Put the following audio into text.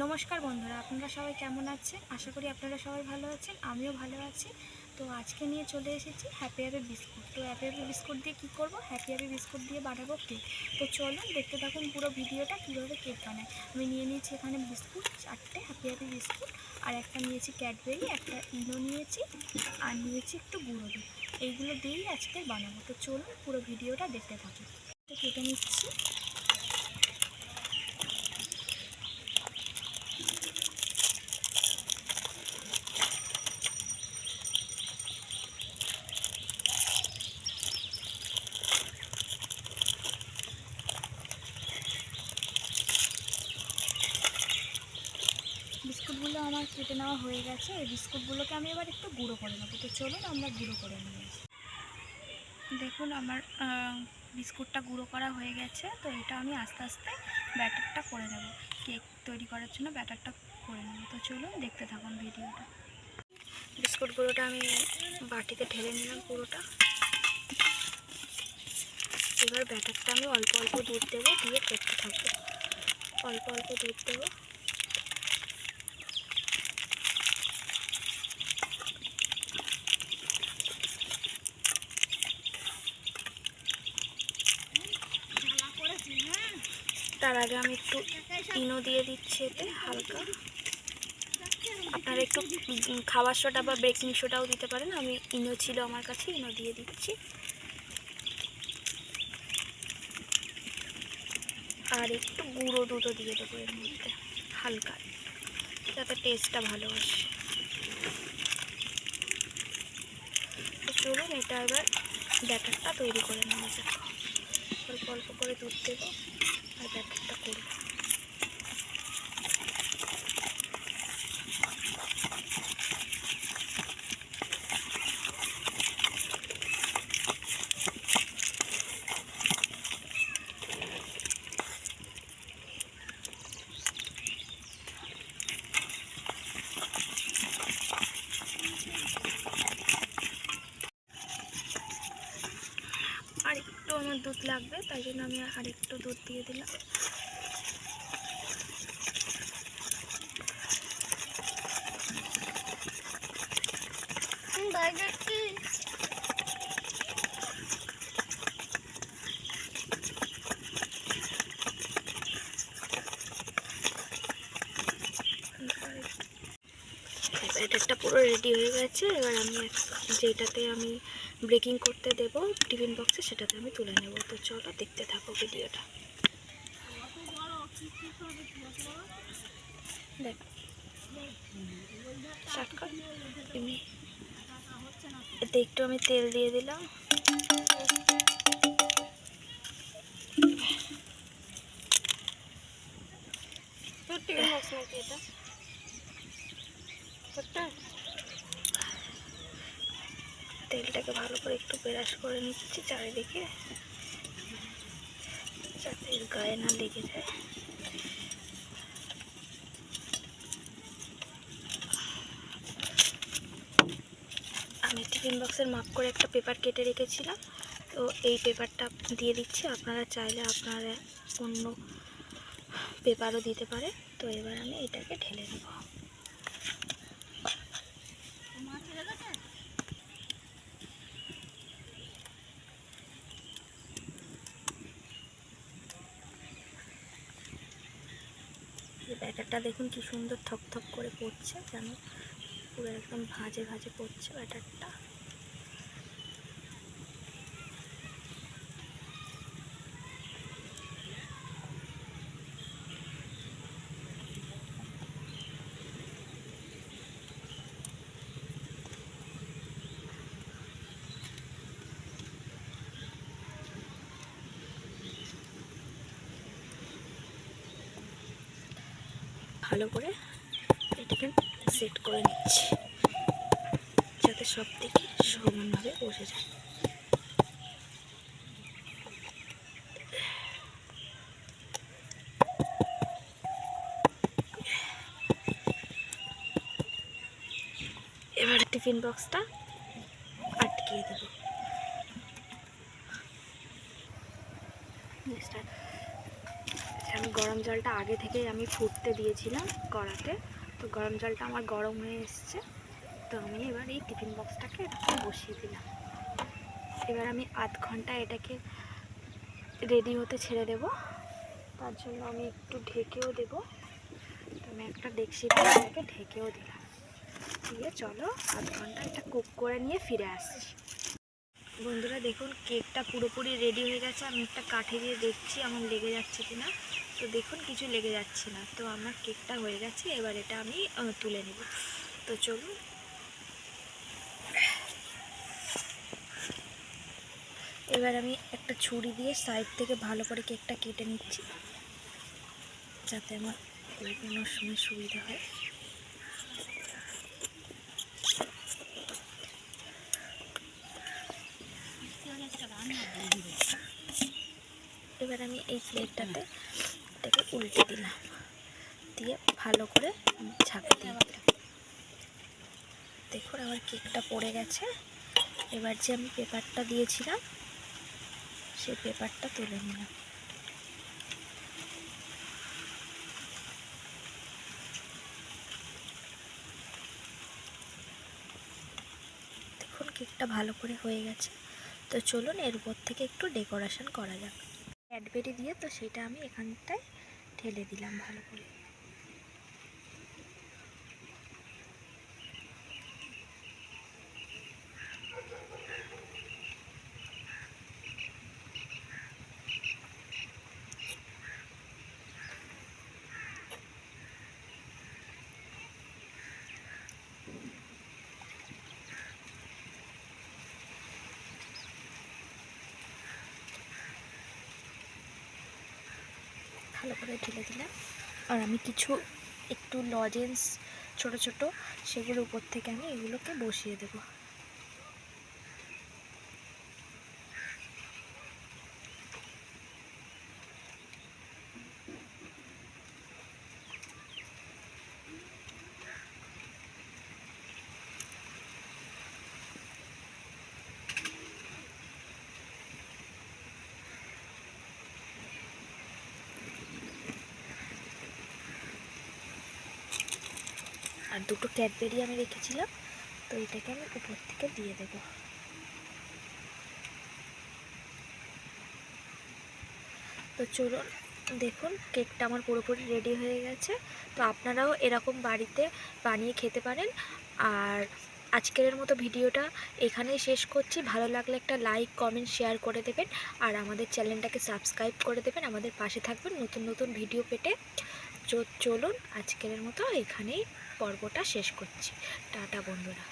নমস্কার বন্ধুরা, আপনারা সবাই কেমন আছেন? আশা করি আপনারা সবাই ভালো আছেন, আমিও ভালো আছি। তো আজকে নিয়ে চলে এসেছি হ্যাপি হ্যাপি বিস্কুট। তো হ্যাপি হ্যাপি বিস্কুট দিয়ে কী করবো? হ্যাপি হ্যাপি বিস্কুট দিয়ে বানাবো কেক। তো চলুন দেখতে থাকুন পুরো ভিডিওটা কীভাবে কেক বানায়। আমি নিয়ে নিয়েছি এখানে বিস্কুট 4টে হ্যাপি হ্যাপি বিস্কুট, আর একটা নিয়েছি ক্যাডবেরি, একটা ইনো নিয়েছি, আর নিয়েছি একটু গুঁড়ো দুধ। এইগুলো দিয়েই আজকে বানাবো। তো চলুন পুরো ভিডিওটা দেখতে থাকুন। তো কেটে নিচ্ছি। বিস্কুটগুলো আমার কেটে নেওয়া হয়ে গেছে। এই বিস্কুটগুলোকে আমি এবার একটু গুঁড়ো করে নেবো। তো চলুন আমরা গুঁড়ো করে নিয়ে আসি। দেখুন আমার বিস্কুটটা গুঁড়ো করা হয়ে গেছে। তো এটা আমি আস্তে আস্তে ব্যাটারটা করে নেব, কেক তৈরি করার জন্য ব্যাটারটা করে নেব। তো চলুন দেখতে থাকুন ভিডিওটা। বিস্কুটগুলোটা আমি বাটিতে ঢেলে নিলাম পুরোটা। এবার ব্যাটারটা আমি অল্প অল্প দুধ দেবো, দিয়ে করতে থাকবো। অল্প অল্প দুধ দেবো। তার আগে আমি একটু ইনো দিয়ে দিচ্ছি এতে হালকা। আপনারা একটু খাবার সোডা বা বেকিং সোডাও দিতে পারেন। আমি ইনো ছিল আমার কাছে, ইনো দিয়ে দিচ্ছি। আর একটু গুঁড়ো দুধও দিয়ে দেবো এর মধ্যে হালকা, যাতে টেস্টটা ভালো আসে। তো চলুন এটা এবার ব্যাটারটা তৈরি করে নেওয়া যাক। অল্প অল্প করে দুধ দেবো আর ব্যাটারটা করবো। আর একটু আমার দুধ লাগবে, তাই জন্য আমি আর একটু দুধ দিয়ে দিলাম। ব্যাটারটা পুরো রেডি হয়ে গেছে। এবার আমি যেটাতে আমি বেকিং করতে দেবো টিফিন বক্সে, সেটাতে আমি তুলে নেব। তো চলো দেখতে থাকো ভিডিওটা। দেখ এতে একটু আমি তেল দিয়ে দিলাম। টিফিন বক্স নাকি এটা? তেলটাকে ভালো করে একটু ব্রাশ করে নিচ্ছি চারিদিকে, যাতে এর গায়ে না লেগে যায়। আমি টিফিন বক্সের মাপ করে একটা পেপার কেটে রেখেছিলাম, তো এই পেপারটা দিয়ে দিচ্ছি। আপনারা চাইলে আপনারা অন্য পেপারও দিতে পারে। তো এবার আমি এটাকে ঢেলে দেবো। ব্যাটারটা দেখুন কি সুন্দর থকথক করে পড়ছে, যেন পুরো একদম ভাজে ভাজে পড়ছে ব্যাটারটা। ভালো করে এটাকে সেট করে নিচ্ছি, যাতে সব দিকে সমানভাবে বসে যায়। এবার টিফিন বক্সটা আটকিয়ে দেবো। আমি গরম জলটা আগে থেকেই আমি ফুটতে দিয়েছিলাম কড়াতে। তো গরম জলটা আমার গরম হয়ে এসছে। তো আমি এবার এই টিফিন বক্সটাকে এরকম বসিয়ে দিলাম। এবার আমি আধ ঘন্টা এটাকে রেডি হতে ছেড়ে দেব। তার জন্য আমি একটু ঢেকেও দেব। তো আমি একটা ডেকচিতে এটাকে ঢেকেও দিলাম। দিয়ে চলো আধ ঘন্টা এটা কুক করে নিয়ে ফিরে আসছি। বন্ধুরা দেখুন কেকটা পুরোপুরি রেডি হয়ে গেছে। আমি একটা কাঠি দিয়ে দেখছি আমার লেগে যাচ্ছে কিনা। তো দেখুন কিছু লেগে যাচ্ছে না। তো আমার কেকটা হয়ে গেছে। এবার এটা আমি তুলে নেব। তো চলুন। এবার আমি একটা ছুরি দিয়ে সাইড থেকে ভালো করে কেকটা কেটে নিচ্ছি, যাতে আমার লাগানোর সময় সুবিধা হয়। এবার আমি এই প্লেটটাতে এটাকে উল্টে দিলাম, দিয়ে ভালো করে ঝাঁকা দিলাম। দেখুন আমার কেকটা পড়ে গেছে। এবার যে আমি পেপারটা দিয়েছিলাম সেই পেপারটা তুলে নিলাম। দেখুন কেকটা ভালো করে হয়ে গেছে। তো চলুন এর উপর থেকে একটু ডেকোরেশন করা যাক ক্যাডবেরি দিয়ে। তো সেটা আমি এখানটায় ঢেলে দিলাম ভালো করে। ভালো করে ঢেলে দিলাম। আর আমি কিছু একটু লজেন্স ছোট ছোট সেগুলো উপর থেকে আমি এগুলোকে বসিয়ে দেব। আর দুটো ক্যাডবেরি আমি রেখেছিলাম, তো এটাকে আমি উপর থেকে দিয়ে দেব। তো চলুন দেখুন কেকটা আমার পুরোপুরি রেডি হয়ে গেছে। তো আপনারাও এরকম বাড়িতে বানিয়ে খেতে পারেন। আর আজকের মতো ভিডিওটা এখানেই শেষ করছি। ভালো লাগলে একটা লাইক কমেন্ট শেয়ার করে দেবেন। আর আমাদের চ্যানেলটাকে সাবস্ক্রাইব করে দেবেন। আমাদের পাশে থাকবেন নতুন নতুন ভিডিও পেতে। চলুন আজকের মতো এখানেই পর্বটা শেষ করছি। টাটা বন্ধুরা।